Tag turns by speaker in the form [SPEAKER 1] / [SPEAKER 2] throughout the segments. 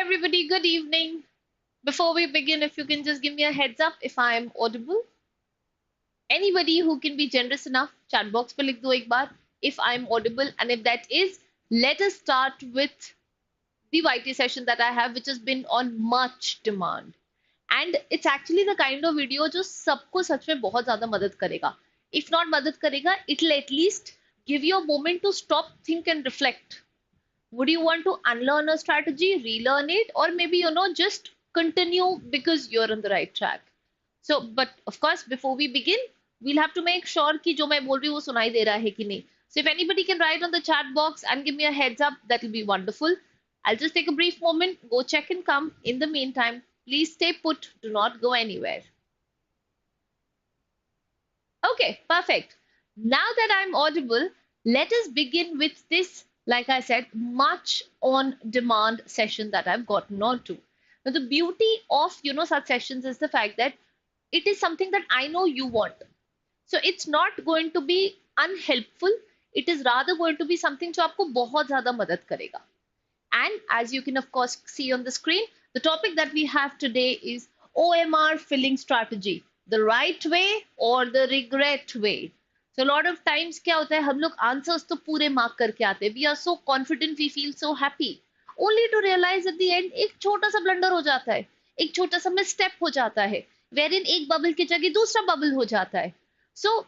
[SPEAKER 1] everybody, good evening. Before we begin, if you can just give me a heads up if I am audible. Anybody who can be generous enough, chat box पे लिख दो एक बार if I am audible, and if that is, let us start with the YT session that I have, which has been on much demand. And it's actually the kind of video जो सबको सच में बहुत ज़्यादा मदद करेगा. If not मदद करेगा, it'll at least give you a moment to stop, think and reflect. Would you want to unlearn a strategy, relearn it, or maybe, just continue because you're on the right track? So, but of course, before we begin, we'll have to make sure कि जो मैं बोल रही हूँ वो सुनाई दे रहा है कि नहीं. So if anybody can write on the chat box and give me a heads up, that'll be wonderful. I'll just take a brief moment, go check and come. In the meantime, please stay put, do not go anywhere. Okay, perfect. Now that I'm audible, let us begin with this, like I said, much on demand session that I've gotten onto. Now, the beauty of, such sessions is the fact that it is something that I know you want. So it's not going to be unhelpful. It is rather going to be something जो आपको बहुत ज़्यादा मदद करेगा. And as you can of course see on the screen, the topic that we have today is OMR filling strategy, the right way or the regret way. So a lot of times क्या होता है, हम लोग answers तो पूरे mark करके आते हैं. We are so confident, we feel so happy, only to realize at the end एक छोटा सा blunder हो जाता है, एक छोटा सा misstep हो जाता है, wherein एक bubble की जगह दूसरा bubble हो जाता है. So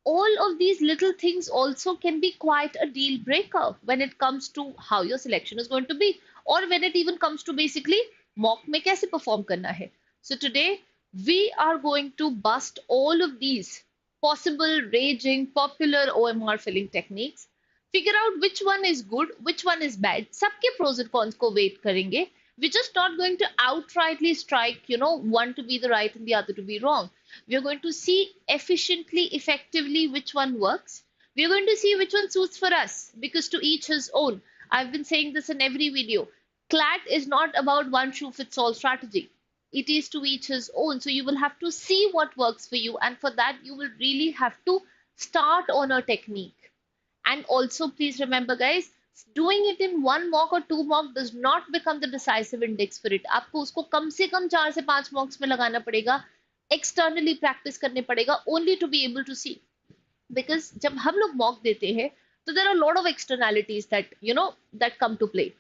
[SPEAKER 1] all of these little things also can be quite a deal breaker when it comes to how your selection is going to be, or when it even comes to basically mock में कैसे perform करना है. So today we are going to bust all of these possible raging popular OMR filling techniques, figure out which one is good, which one is bad, सबके pros and cons को weight करेंगे. We're just not going to outrightly strike, one to be the right and the other to be wrong. We're going to see efficiently, effectively which one works. We're going to see which one suits for us, because to each his own. I've been saying this in every video. CLAT is not about one shoe fits all strategy. It is to each his own. So you will have to see what works for you. And for that, you will really have to start on a technique. And also, please remember, guys, doing it in one mock or two mock does not become the decisive index for it. आपको उसको कम से कम 4 से 5 mocks में लगाना पड़ेगा, externally practice करने पड़ेगा, only to be able to see. Because जब हम लोग mock देते हैं, so there are a lot of externalities that that come to play.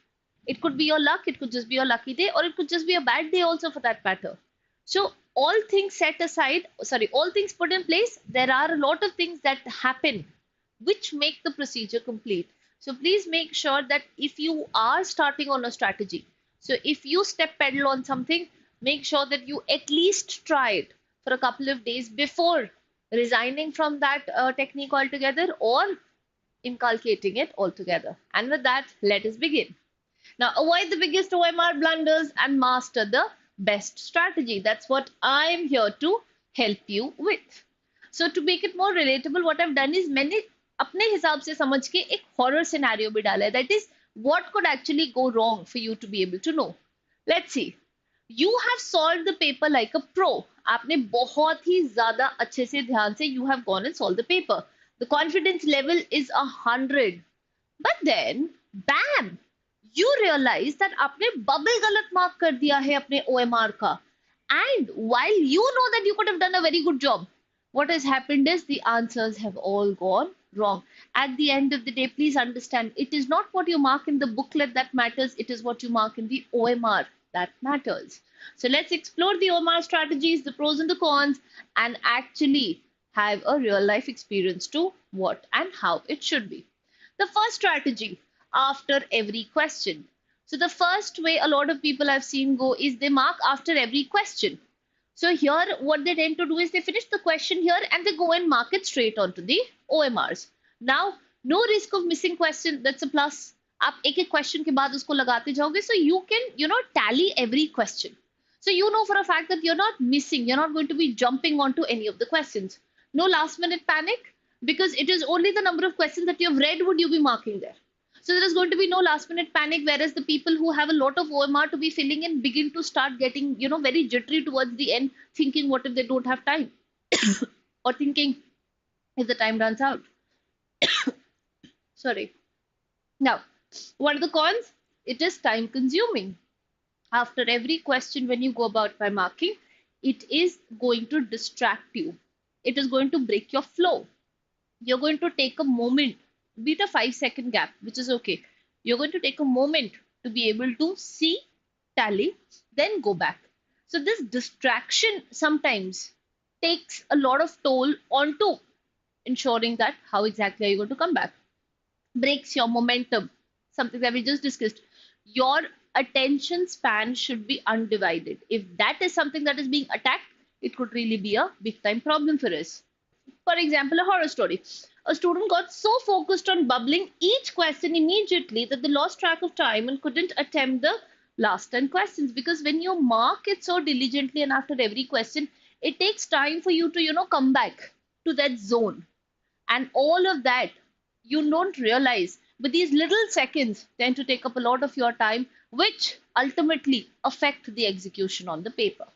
[SPEAKER 1] It could be your luck, it could just be your lucky day, or it could just be a bad day also for that matter. So all things set aside, all things put in place, there are a lot of things that happen which make the procedure complete. So please make sure that if you are starting on a strategy, so if you step pedal on something, make sure that you at least try it for a couple of days before resigning from that technique altogether or inculcating it altogether. And with that, let us begin. Now, avoid the biggest OMR blunders and master the best strategy. That's what I'm here to help you with. So to make it more relatable, what I've done is मैंने अपने हिसाब से समझ के एक horror scenario भी डाला है. That is, what could actually go wrong for you to be able to know. Let's see. You have solved the paper like a pro. आपने बहुत ही ज़्यादा अच्छे से ध्यान से you have gone and solved the paper. The confidence level is 100. But then, bam! You realize that आपने bubble गलत mark कर दिया है अपने OMR का. And while you know that you could have done a very good job, what has happened is the answers have all gone wrong. At the end of the day, please understand, it is not what you mark in the booklet that matters, it is what you mark in the OMR that matters. So let's explore the OMR strategies, the pros and the cons, and actually have a real life experience to what and how it should be. The first strategy, after every question. So the first way a lot of people I've seen go is they mark after every question. So here what they tend to do is they finish the question here and they go and mark it straight onto the OMRs. Now, no risk of missing question, that's a plus. आप एक एक question के बाद उसको लगाते जाओगे, so you can, tally every question. So you know for a fact that you're not missing, you're not going to be jumping onto any of the questions. No last minute panic, because it is only the number of questions that you've read would you be marking there. So there is going to be no last minute panic, whereas the people who have a lot of OMR to be filling in begin to start getting, very jittery towards the end, thinking what if they don't have time or thinking if the time runs out. Sorry. Now, what are the cons? It is time consuming. After every question, when you go about by marking, it is going to distract you. It is going to break your flow. You're going to take a moment, be it a 5 second gap, which is okay. You're going to take a moment to be able to see, tally, then go back. So this distraction sometimes takes a lot of toll onto ensuring that how exactly are you going to come back. Breaks your momentum, something that we just discussed. Your attention span should be undivided. If that is something that is being attacked, it could really be a big time problem for us. For example, a horror story. A student got so focused on bubbling each question immediately that they lost track of time and couldn't attempt the last 10 questions. Because when you mark it so diligently and after every question, it takes time for you to, come back to that zone. And all of that you don't realize. But these little seconds tend to take up a lot of your time, which ultimately affect the execution on the paper.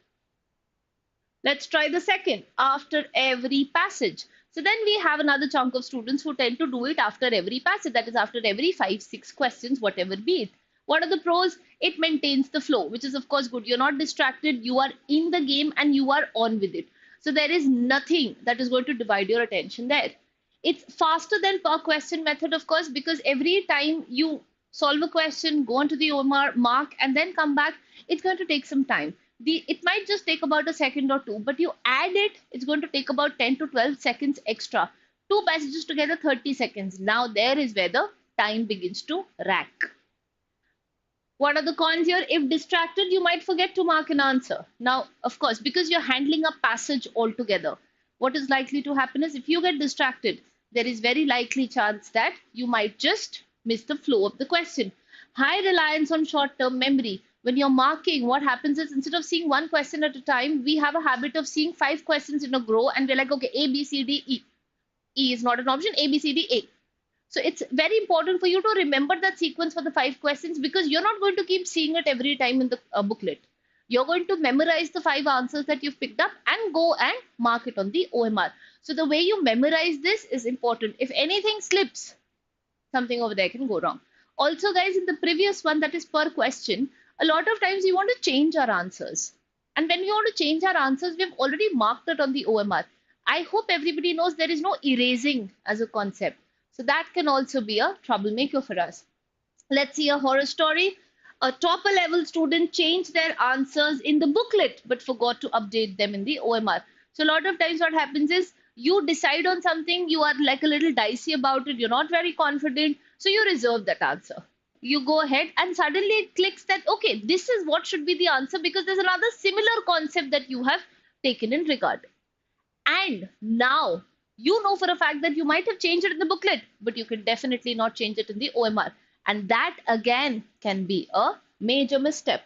[SPEAKER 1] Let's try the second, after every passage. So then we have another chunk of students who tend to do it after every passage, that is after every 5, 6 questions, whatever be it. What are the pros? It maintains the flow, which is of course good. You're not distracted, you are in the game and you are on with it. So there is nothing that is going to divide your attention there. It's faster than per question method, of course, because every time you solve a question, go on to the OMR, mark, and then come back, it's going to take some time. It might just take about a second or two, but you add it, it's going to take about 10 to 12 seconds extra. Two passages together, 30 seconds. Now there is where the time begins to rack. What are the cons here? If distracted, you might forget to mark an answer. Now, of course, because you're handling a passage altogether, what is likely to happen is if you get distracted, there is very likely chance that you might just miss the flow of the question. High reliance on short-term memory. When you're marking, what happens is instead of seeing one question at a time, we have a habit of seeing 5 questions in a row and we're like, okay, A, B, C, D, E. E is not an option, A, B, C, D, A. So it's very important for you to remember that sequence for the 5 questions because you're not going to keep seeing it every time in the booklet. You're going to memorize the 5 answers that you've picked up and go and mark it on the OMR. So the way you memorize this is important. If anything slips, something over there can go wrong. Also, guys, in the previous one, that is per question, a lot of times we want to change our answers. And when we want to change our answers, we've already marked it on the OMR. I hope everybody knows there is no erasing as a concept. So that can also be a troublemaker for us. Let's see a horror story. A topper level student changed their answers in the booklet but forgot to update them in the OMR. So a lot of times what happens is you decide on something, you are like a little dicey about it, you're not very confident, so you reserve that answer. You go ahead and suddenly it clicks that, okay, this is what should be the answer because there's another similar concept that you have taken in regard. And now you know for a fact that you might have changed it in the booklet, but you can definitely not change it in the OMR. And that again can be a major misstep.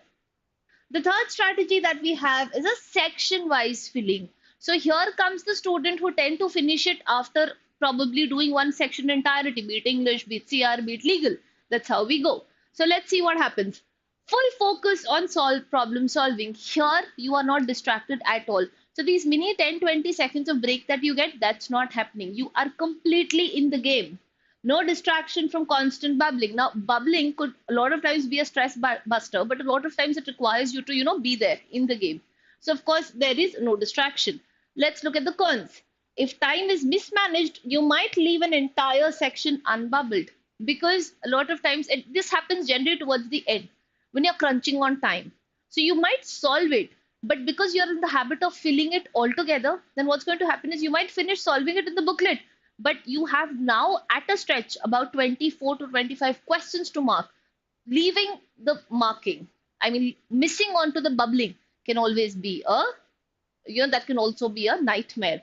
[SPEAKER 1] The third strategy that we have is a section-wise filling. So here comes the student who tend to finish it after probably doing one section entirety, be it English, be it CR, be it legal. That's how we go. So let's see what happens. Full focus on problem solving. Here you are not distracted at all. So these mini 10-20 seconds of break that you get, that's not happening. You are completely in the game. No distraction from constant bubbling. Now, bubbling could a lot of times be a stress buster, but a lot of times it requires you to, be there in the game. So, of course, there is no distraction. Let's look at the cons. If time is mismanaged, you might leave an entire section unbubbled because a lot of times this happens generally towards the end when you're crunching on time. So you might solve it, but because you're in the habit of filling it all together, then what's going to happen is you might finish solving it in the booklet, but you have now at a stretch about 24 to 25 questions to mark, leaving the marking. I mean, missing onto the bubbling can always be that can also be a nightmare.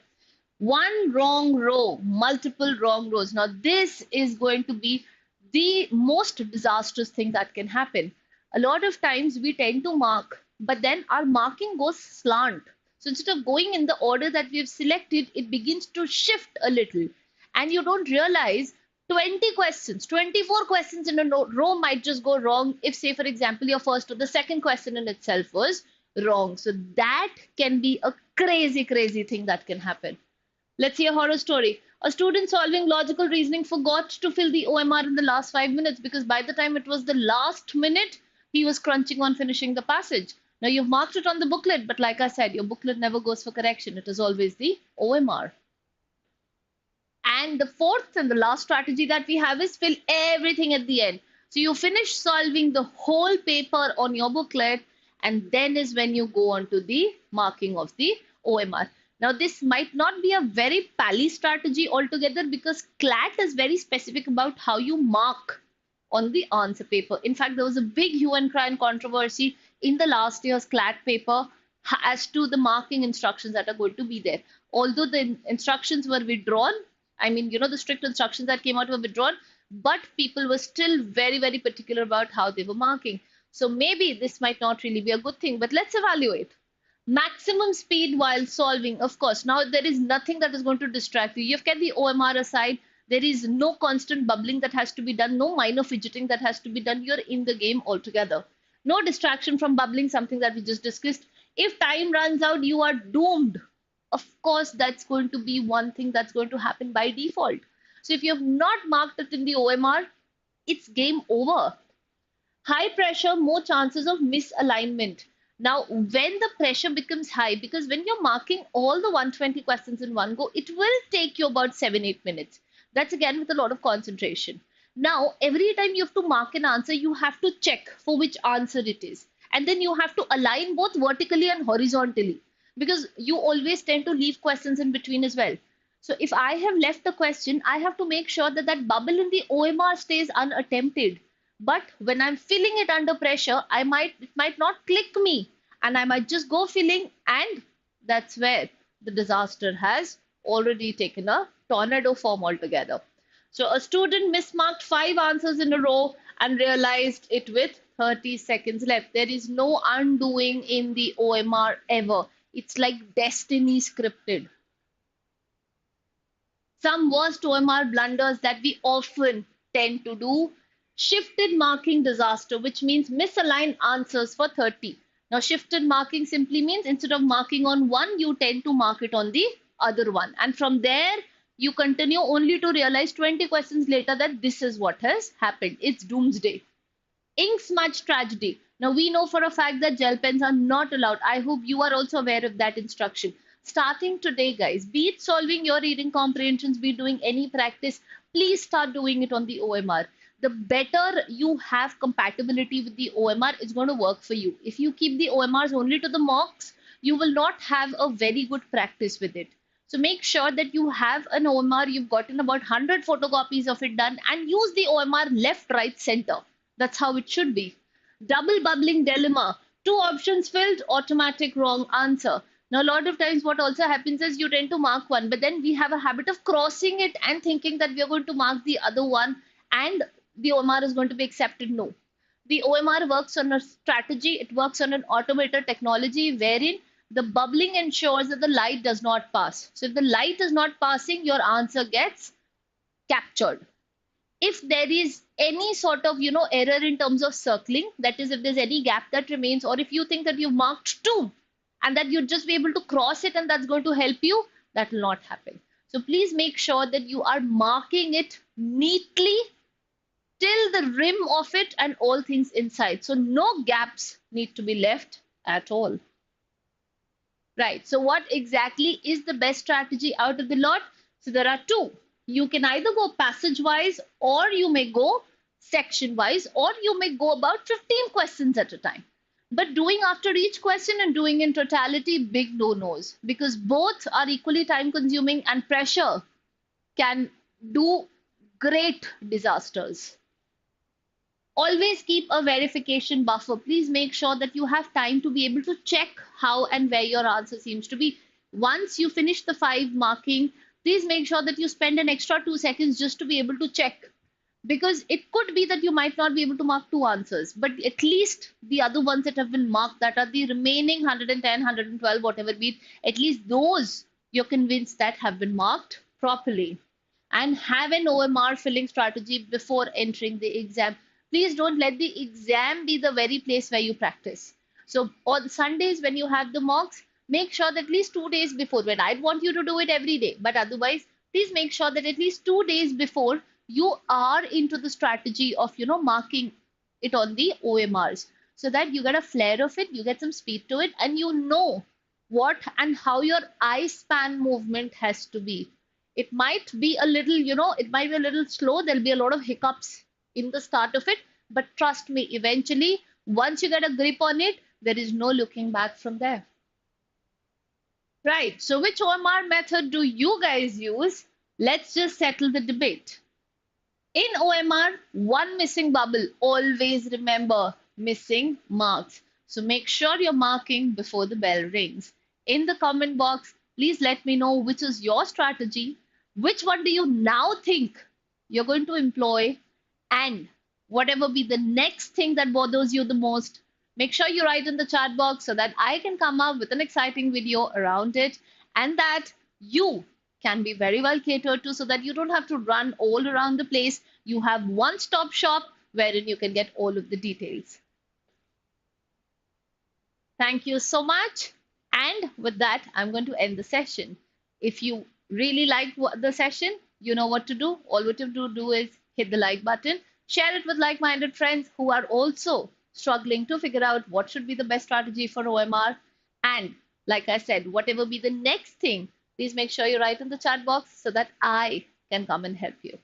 [SPEAKER 1] One wrong row, multiple wrong rows. Now, this is going to be the most disastrous thing that can happen. A lot of times we tend to mark, but then our marking goes slant. So instead of going in the order that we've selected, it begins to shift a little. And you don't realize 20 questions, 24 questions in a row might just go wrong if, say, for example, your first or the second question in itself was wrong. So that can be a crazy, crazy thing that can happen. Let's see a horror story. A student solving logical reasoning forgot to fill the OMR in the last 5 minutes because by the time it was the last minute, He was crunching on finishing the passage. Now you've marked it on the booklet, but like I said, your booklet never goes for correction. It is always the OMR. And the fourth and the last strategy that we have is fill everything at the end. So you finish solving the whole paper on your booklet, and then is when you go on to the marking of the OMR. Now, this might not be a very pally strategy altogether because CLAT is very specific about how you mark on the answer paper. In fact, there was a big hue and cry and controversy in the last year's CLAT paper as to the marking instructions that are going to be there. Although the instructions were withdrawn, I mean, the strict instructions that came out were withdrawn, but people were still very, very particular about how they were marking. So maybe this might not really be a good thing, but let's evaluate. Maximum speed while solving, of course. Now, there is nothing that is going to distract you. You've kept the OMR aside. There is no constant bubbling that has to be done, no minor fidgeting that has to be done. You're in the game altogether. No distraction from bubbling, something that we just discussed. If time runs out, you are doomed. Of course, that's going to be one thing that's going to happen by default. So if you have not marked it in the OMR, it's game over. High pressure, more chances of misalignment. Now, when the pressure becomes high, because when you're marking all the 120 questions in one go, it will take you about 7-8 minutes. That's again with a lot of concentration. Now, every time you have to mark an answer, you have to check for which answer it is. And then you have to align both vertically and horizontally because you always tend to leave questions in between as well. So if I have left a question, I have to make sure that that bubble in the OMR stays unattempted. But when I'm filling it under pressure, it might not click me and I might just go filling, and that's where the disaster has already taken a tornado form altogether. So a student mismarked 5 answers in a row and realized it with 30 seconds left. There is no undoing in the OMR ever. It's like destiny scripted. Some worst OMR blunders that we often tend to do. Shifted marking disaster, which means misaligned answers for 30. Now, shifted marking simply means instead of marking on one, you tend to mark it on the other one. And from there, you continue only to realize 20 questions later that this is what has happened. It's doomsday. Ink smudge tragedy. Now, we know for a fact that gel pens are not allowed. I hope you are also aware of that instruction. Starting today, guys, be it solving your reading comprehensions, be doing any practice, please start doing it on the OMR. The better you have compatibility with the OMR, it's going to work for you. If you keep the OMRs only to the mocks, you will not have a very good practice with it. So make sure that you have an OMR, you've gotten about 100 photocopies of it done, and use the OMR left, right, center. That's how it should be. Double bubbling dilemma. 2 options filled, automatic wrong answer. Now, a lot of times what also happens is you tend to mark one, but then we have a habit of crossing it and thinking that we are going to mark the other one and the OMR is going to be accepted. No. The OMR works on a strategy. It works on an automated technology wherein the bubbling ensures that the light does not pass. So if the light is not passing, your answer gets captured. If there is any sort of, error in terms of circling, that is, if there's any gap that remains, or if you think that you've marked 2 and that you'd just be able to cross it and that's going to help you, that will not happen. So please make sure that you are marking it neatly till the rim of it and all things inside. So no gaps need to be left at all. Right. So what exactly is the best strategy out of the lot? So there are 2. You can either go passage-wise or you may go section-wise or you may go about 15 questions at a time. But doing after each question and doing in totality, big no-nos, because both are equally time-consuming and pressure can do great disasters. Always keep a verification buffer. Please make sure that you have time to be able to check how and where your answer seems to be. Once you finish the 5 marking, please make sure that you spend an extra 2 seconds just to be able to check. Because it could be that you might not be able to mark 2 answers, but at least the other ones that have been marked, that are the remaining 110, 112, whatever be it, at least those you're convinced that have been marked properly. And have an OMR filling strategy before entering the exam. Please don't let the exam be the very place where you practice. So on Sundays when you have the mocks, make sure that at least 2 days before, when I'd want you to do it every day, but otherwise, please make sure that at least 2 days before you are into the strategy of, marking it on the OMRs. so that you get a flair of it, you get some speed to it, and you know what and how your eye span movement has to be. It might be a little, it might be a little slow. There'll be a lot of hiccups in the start of it, but trust me, eventually, once you get a grip on it, there is no looking back from there. Right. So, which OMR method do you guys use? Let's just settle the debate. In OMR, one missing bubble. Always remember missing marks. So make sure you're marking before the bell rings. In the comment box, please let me know which is your strategy. Which one do you now think you're going to employ? And whatever be the next thing that bothers you the most, make sure you write in the chat box so that I can come up with an exciting video around it and that you can be very well catered to so that you don't have to run all around the place. You have one stop shop wherein you can get all of the details. Thank you so much. And with that, I'm going to end the session. If you really like the session, you know what to do. All what you have to do is hit the like button, share it with like-minded friends who are also struggling to figure out what should be the best strategy for OMR. And like I said, whatever be the next thing, please make sure you write in the chat box so that I can come and help you.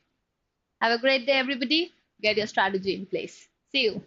[SPEAKER 1] Have a great day, everybody. Get your strategy in place. See you.